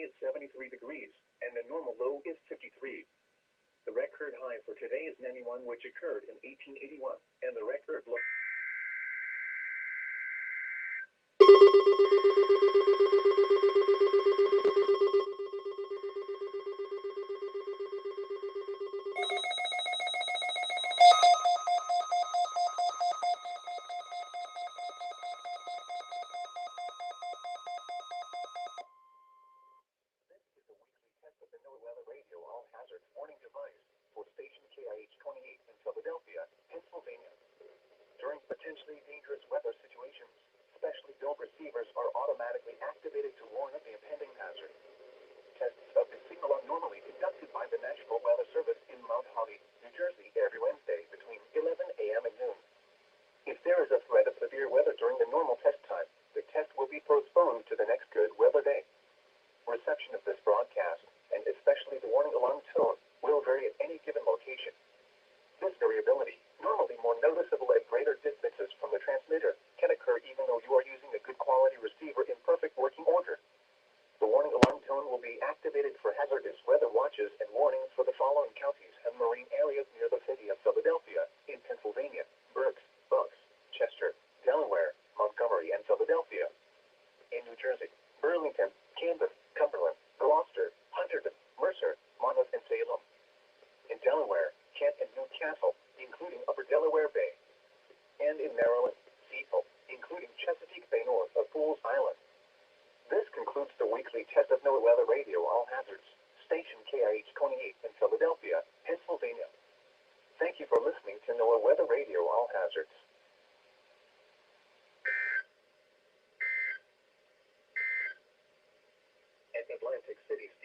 high is 73 degrees, and the normal low is 53. The record high for today is 91, which occurred in 1881, and the record low... Radio all hazards warning device for station KIH 28 in Philadelphia, Pennsylvania. During potentially dangerous weather situations, specially built receivers are automatically activated to warn of the impending hazard. Tests of the signal are normally conducted by the National Weather Service in Mount Holly, New Jersey, every Wednesday between 11 a.m. and noon. If there is a threat of severe weather during the normal test time, the test will be postponed to the next good weather day. Reception of this broadcast, and especially the warning alarm tone, will vary at any given location. This variability, normally more noticeable at greater distances from the transmitter, can occur even though you are using a good quality receiver in perfect working order. The warning alarm tone will be activated for hazardous weather watches and warnings for the following counties and marine areas near the city of Philadelphia, in Pennsylvania: Berks, Bucks, Chester, Delaware, Montgomery, and Philadelphia. In New Jersey: Burlington, Camden, Cumberland, Gloucester, Hunterdon, Mercer, Monmouth, and Salem. In Delaware: Kent and Newcastle, including Upper Delaware Bay. And in Maryland: Cecil, including Chesapeake Bay north of Fools Island. This concludes the weekly test of NOAA Weather Radio All Hazards, station KIH 28 in Philadelphia, Pennsylvania. Thank you for listening to NOAA Weather Radio All Hazards. At Atlantic City Steel